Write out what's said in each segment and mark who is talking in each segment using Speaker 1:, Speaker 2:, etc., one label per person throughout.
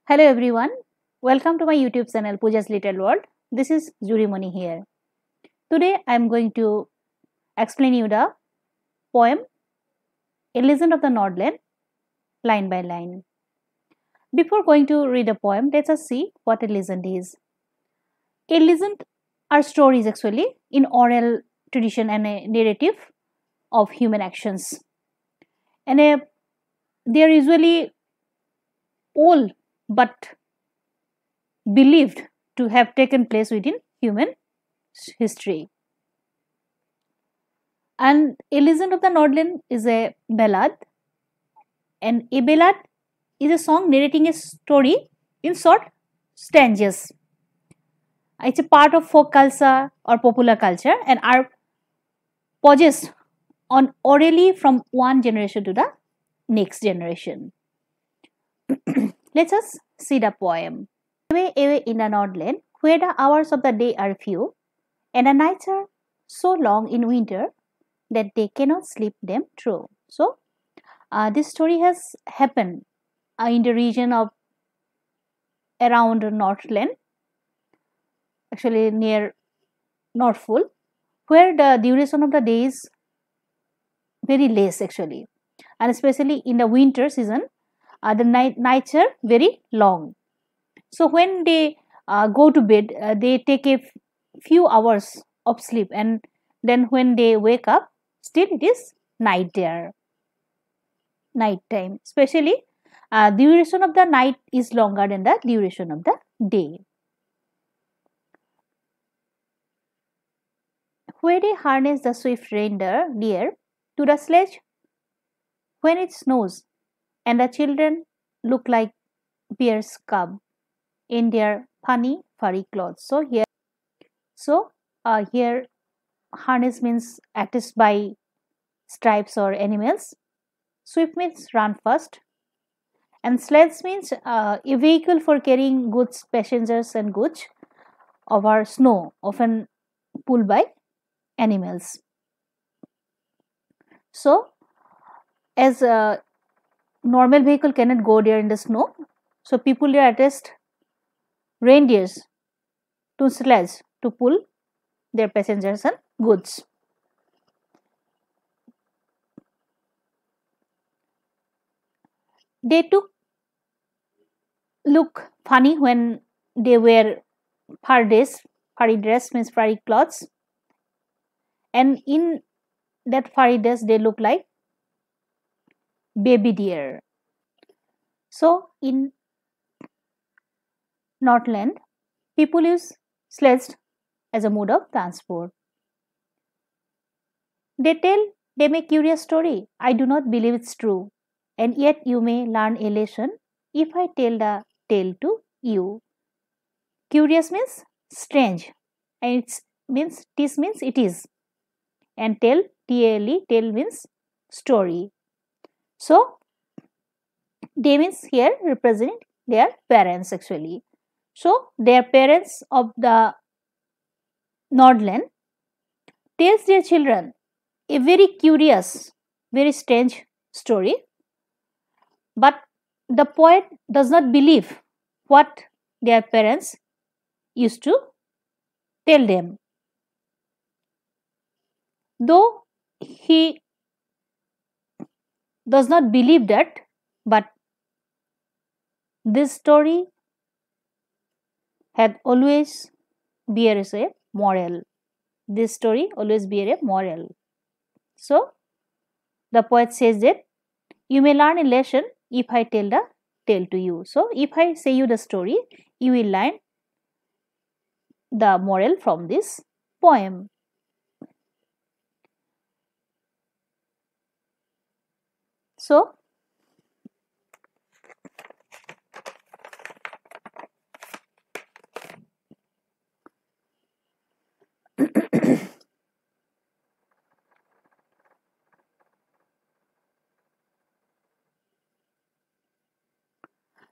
Speaker 1: Hello everyone, welcome to my YouTube channel Pooja's Little World. This is Juri Moni here. Today I am going to explain you the poem A Legend of the Nordland line by line. Before going to read the poem, let us see what a legend is. A legend are stories actually in oral tradition and a narrative of human actions. And they are usually old but believed to have taken place within human history. And A Legend of the Nordland is a ballad, and a ballad is a song narrating a story in short stanzas. It's a part of folk culture or popular culture and are passed on orally from one generation to the next generation. Let us see the poem. Away, away in the Nordland, where the hours of the day are few, and the nights are so long in winter that they cannot sleep them through. So, this story has happened in the region of around Northland, actually near North Pole, where the duration of the day is very less actually, and especially in the winter season, the nights are very long. So when they go to bed, they take a few hours of sleep, and then when they wake up, still it is night there, night time. Especially, duration of the night is longer than the duration of the day. Where they harness the swift reindeer deer to the sledge when it snows, and the children look like bear's cub in their funny furry clothes. So here harness means attached by stripes or animals. Swift means run fast, and sledge means a vehicle for carrying goods, passengers, and goods over snow, often pulled by animals. So, as a normal vehicle cannot go there in the snow, so people there attached reindeers to sledge to pull their passengers and goods. They took look funny when they wear furry dress means furry clothes, and in that furry dress they look like baby deer. So in Northland, people use sledge as a mode of transport. They tell them a curious story. I do not believe it's true, and yet you may learn a lesson if I tell the tale to you. Curious means strange, and this means it is, and tell means story. So they means here represent their parents actually. So their parents of the Nordland tells their children a very curious, very strange story, but the poet does not believe what their parents used to tell them. Though he does not believe that, but this story had always bears a moral. This story always bear a moral. So the poet says that you may learn a lesson if I tell the tale to you. So if I say you the story, you will learn the moral from this poem. So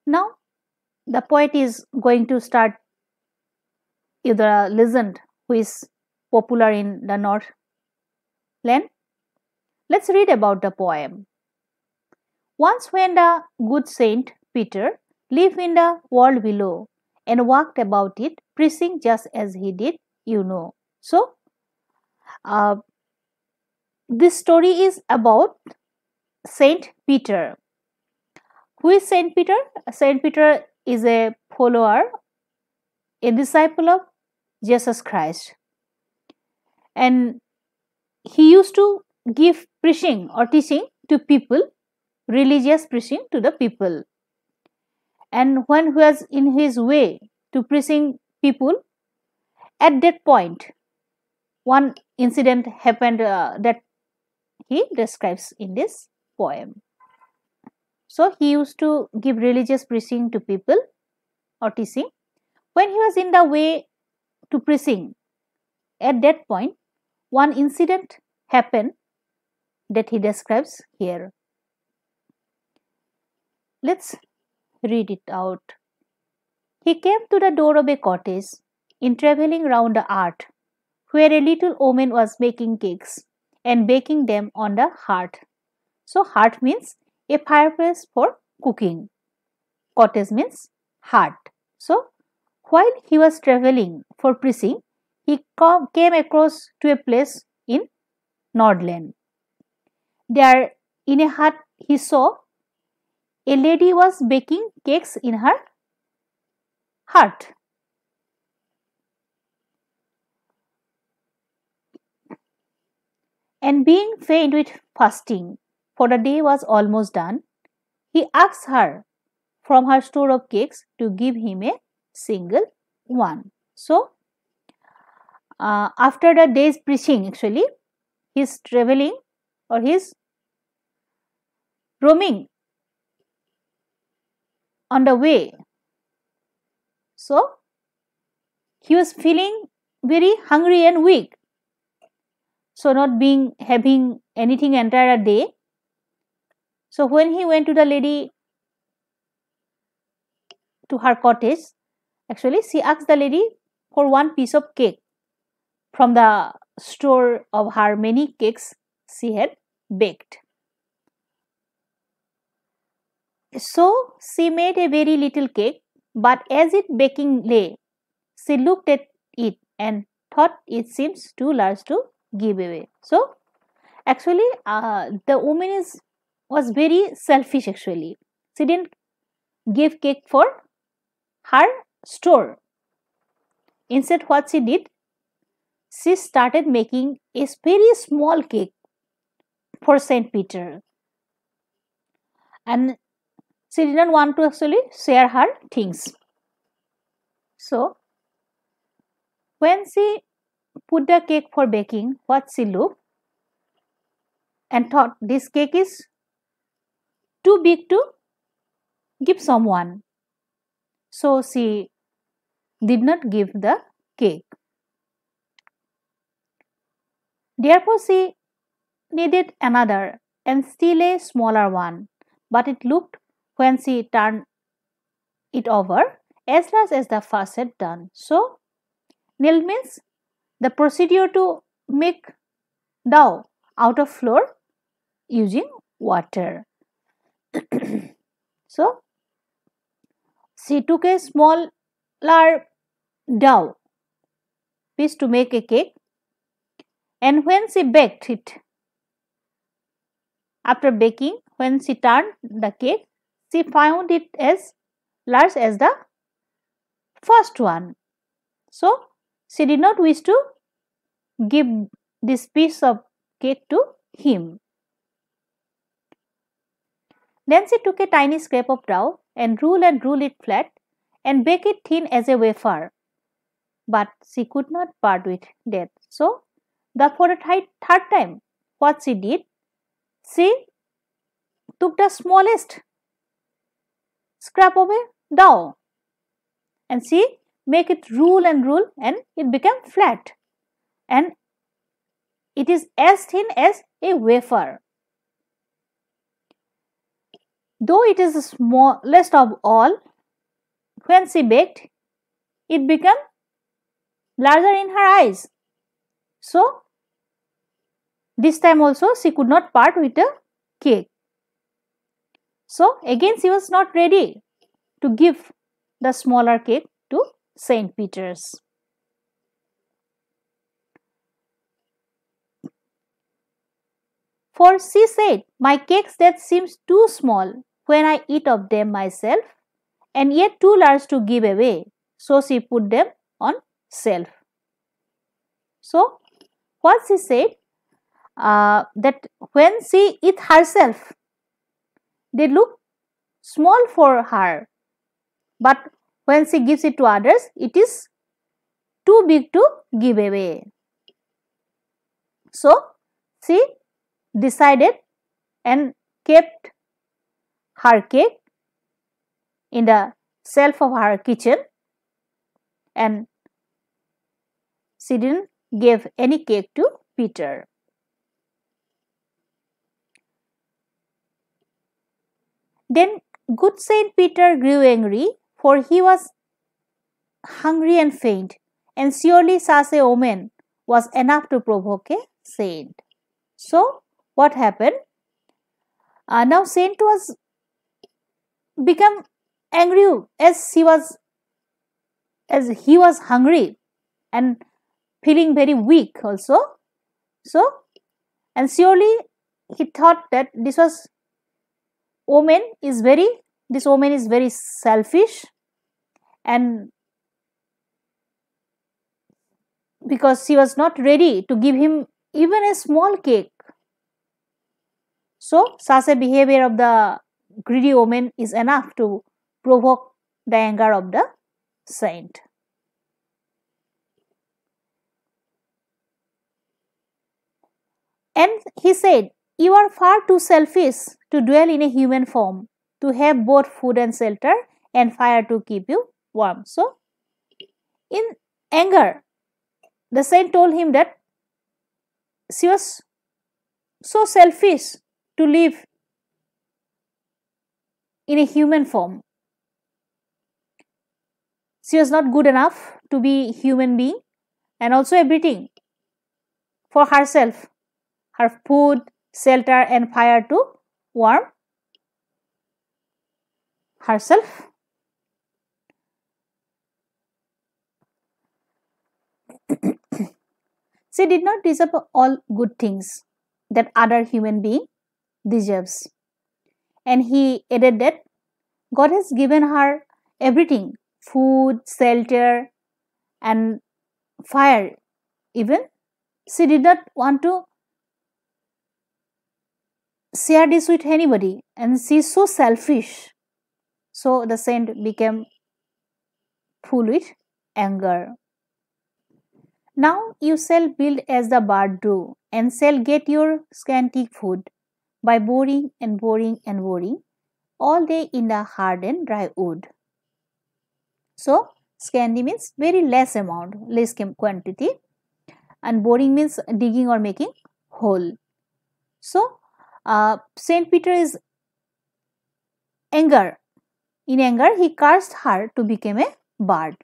Speaker 1: now the poet is going to start with the legend who is popular in the Northland. Let's read about the poem. Once when the good Saint Peter lived in the world below and walked about it, preaching just as he did, you know. So, uh, this story is about Saint Peter. Who is Saint Peter? Saint Peter is a follower, a disciple of Jesus Christ. And he used to give preaching or teaching to people, religious preaching to the people. And when he was in his way to preaching people, at that point, one incident happened that he describes in this poem. So he used to give religious preaching to people or teaching. When he was in the way to preaching, at that point, one incident happened that he describes here. Let's read it out. He came to the door of a cottage in traveling round the earth, where a little woman was making cakes and baking them on the hearth. So hearth means a fireplace for cooking. Cottage means hearth. So while he was traveling for preaching, he came across to a place in Nordland. There in a hut he saw a lady was baking cakes in her hut. And being faint with fasting, for the day was almost done, he asked her from her store of cakes to give him a single one. So, after the day's preaching, actually, he's traveling or he's roaming on the way. So, he was feeling very hungry and weak. So, not being having anything entire day. So, when he went to the lady to her cottage, actually, she asked the lady for one piece of cake from the store of her many cakes she had baked. So she made a very little cake, but as it baking lay, she looked at it and thought it seems too large to give away. So actually, the woman was very selfish. Actually, she didn't give cake for her store. Instead, what she did, she started making a very small cake for Saint Peter, and she didn't want to actually share her things. So, when she put the cake for baking, what she looked and thought this cake is too big to give someone. So, she did not give the cake. Therefore, she needed another and still a smaller one, but it looked when she turned it over as large as the first had done. So, nil means the procedure to make dough out of flour using water. So, she took a smaller dough piece to make a cake, and when she baked it, after baking, when she turned the cake, she found it as large as the first one. So, she did not wish to give this piece of cake to him. Then she took a tiny scrap of dough and ruled it flat and bake it thin as a wafer. But she could not part with that. So, for the third time, what she did, she took the smallest scrap of a dough and she make it rule and it became flat, and it is as thin as a wafer. Though it is the smallest of all, when she baked, it became larger in her eyes. So, this time also she could not part with the cake. So, again she was not ready to give the smaller cake to Saint Peter's. For she said, "My cakes that seems too small when I eat of them myself, and yet too large to give away." So she put them on shelf. So what she said, that when she eat herself, they look small for her, but when she gives it to others, it is too big to give away. So she decided and kept her cake in the shelf of her kitchen, and she didn't give any cake to Peter. Then good Saint Peter grew angry, for he was hungry and faint, and surely such a omen was enough to provoke a saint. So what happened? Now Saint was become angry as he was hungry and feeling very weak also. So, and surely he thought that this omen is very selfish, and because she was not ready to give him even a small cake. So such a behavior of the greedy woman is enough to provoke the anger of the saint. And he said, "You are far too selfish to dwell in a human form, to have both food and shelter and fire to keep you warm." So, in anger, the saint told him that she was so selfish to live in a human form. She was not good enough to be human being, and also everything for herself, her food, shelter and fire to warm herself. She did not deserve all good things that other human being deserves. And he added that God has given her everything, food, shelter and fire. Even she did not want to share this with anybody, and she is so selfish. So the saint became full with anger. "Now you shall build as the bird do, and shall get your scanty food by boring and boring and boring all day in the hard and dry wood." So scanty means very less amount, less quantity, and boring means digging or making hole. So Saint Peter is anger. In anger, he cursed her to become a bird.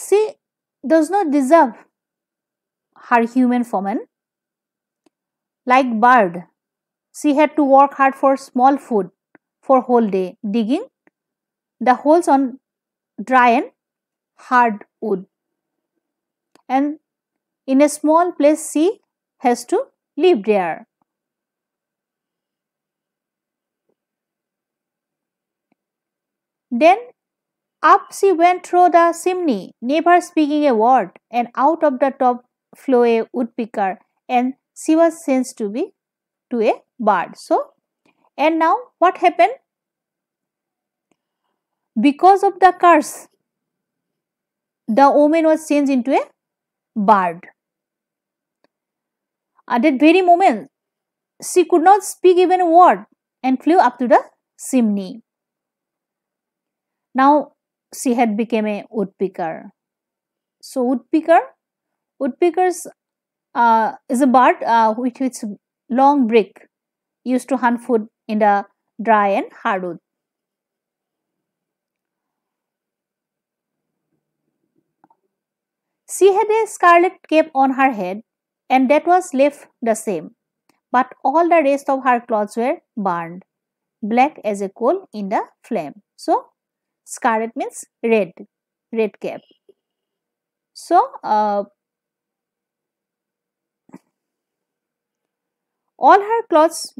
Speaker 1: She does not deserve her human form. Like bird, she had to work hard for small food for whole day, digging the holes on dry and hard wood. And in a small place, she has to live there. Then up she went through the chimney, never speaking a word, and out of the top flew a woodpecker, and she was changed to a bird. So, and now what happened? Because of the curse, the woman was changed into a bird. At that very moment, she could not speak even a word and flew up to the chimney. Now she had become a woodpecker. So woodpeckers is a bird with its long beak used to hunt food in the dry and hardwood. She had a scarlet cape on her head, and that was left the same, but all the rest of her clothes were burned. black as a coal in the flame. So, scarlet means red, red cap. So, all her clothes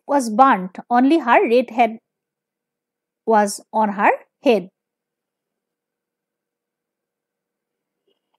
Speaker 1: was burnt, only her red head was on her head.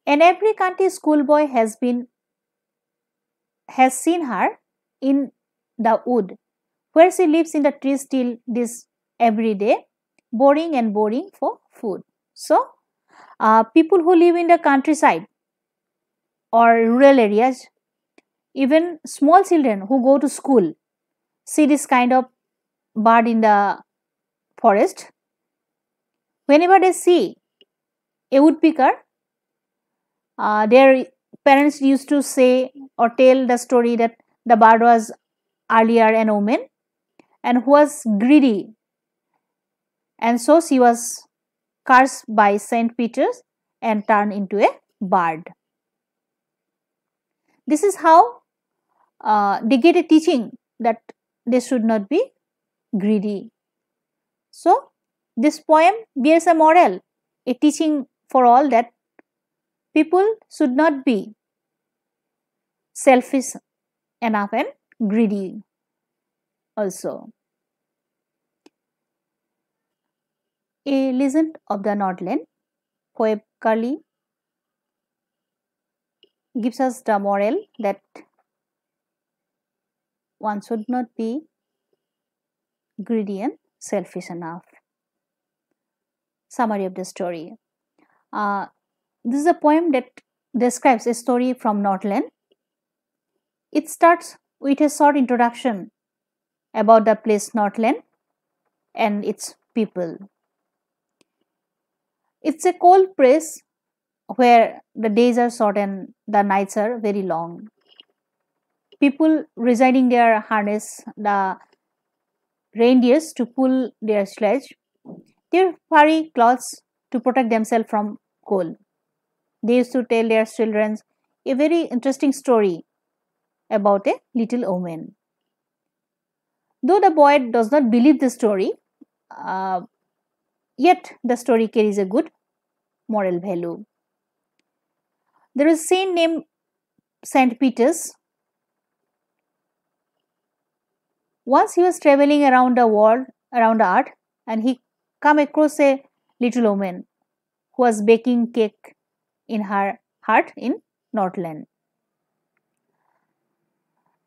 Speaker 1: And every country schoolboy has seen her in the wood, where she lives in the trees till this every day, boring and boring for food. So, people who live in the countryside or rural areas, even small children who go to school, see this kind of bird in the forest. Whenever they see a woodpecker, their parents used to say or tell the story that the bird was earlier an woman and who was greedy, and so she was cursed by Saint Peter and turned into a bird. This is how they get a teaching that they should not be greedy. So, this poem bears a moral, a teaching for all that people should not be selfish enough and greedy also. A Legend of the Nordland, Phoebe Carley, gives us the moral that one should not be greedy and selfish enough. Summary of the story. This is a poem that describes a story from Nordland. It starts with a short introduction about the place Nordland and its people. It's a cold place where the days are short and the nights are very long. People residing there harness the reindeers to pull their sledge. They wear furry clothes to protect themselves from cold. They used to tell their children a very interesting story about a little woman. Though the boy does not believe the story, yet the story carries a good moral value. There is a saint named Saint Peter's. Once he was traveling around the world, around the earth, and he come across a little woman who was baking cake in her hut in Nordland.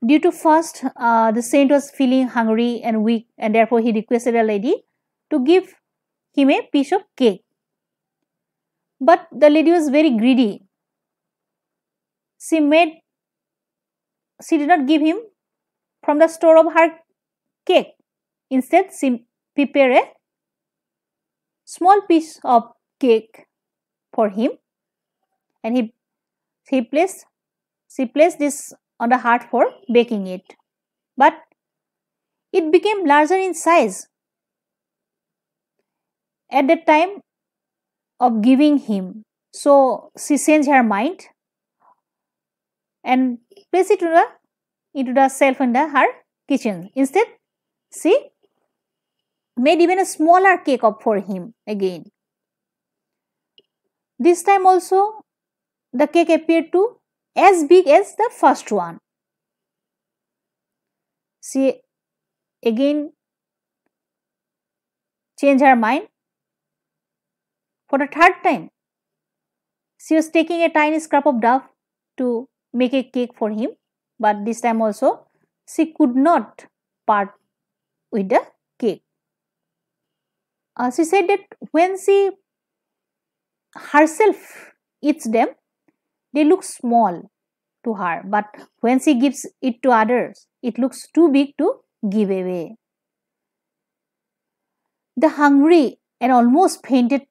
Speaker 1: Due to fast, the saint was feeling hungry and weak, and therefore he requested a lady to give him a piece of cake. But the lady was very greedy. She did not give him from the store of her cake. Instead, she prepared a small piece of cake for him, and she placed this on the hearth for baking it. But it became larger in size. At the time of giving him, so she changed her mind and placed it into the shelf in her kitchen. Instead, she made even a smaller cake for him again. This time also, the cake appeared to as big as the first one. She again changed her mind. For the third time, she was taking a tiny scrap of dough to make a cake for him, but this time also she could not part with the cake. She said that when she herself eats them, they look small to her, but when she gives it to others, it looks too big to give away. The hungry and almost fainted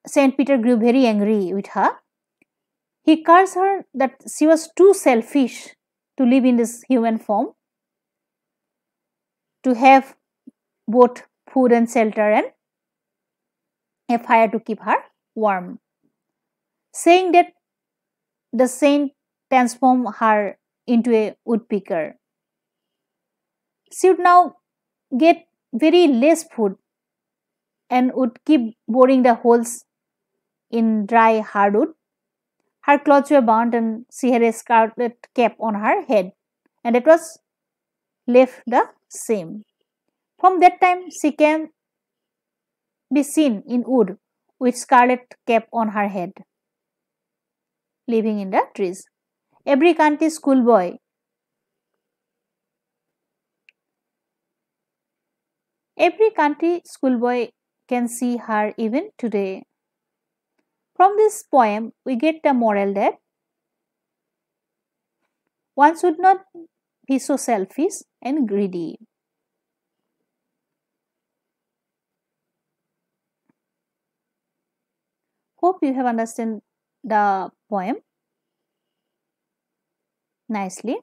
Speaker 1: Saint Peter grew very angry with her. He cursed her that she was too selfish to live in this human form, to have both food and shelter and a fire to keep her warm, saying that the saint transformed her into a woodpecker. She would now get very less food and would keep boring the holes in dry hardwood. Her clothes were burnt and she had a scarlet cap on her head, and it was left the same. From that time, she can be seen in wood with scarlet cap on her head, living in the trees. Every country schoolboy, every country schoolboy can see her even today. From this poem, we get the moral that one should not be so selfish and greedy. Hope you have understood the poem nicely.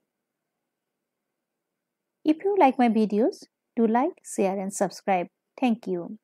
Speaker 1: If you like my videos, do like, share and subscribe. Thank you.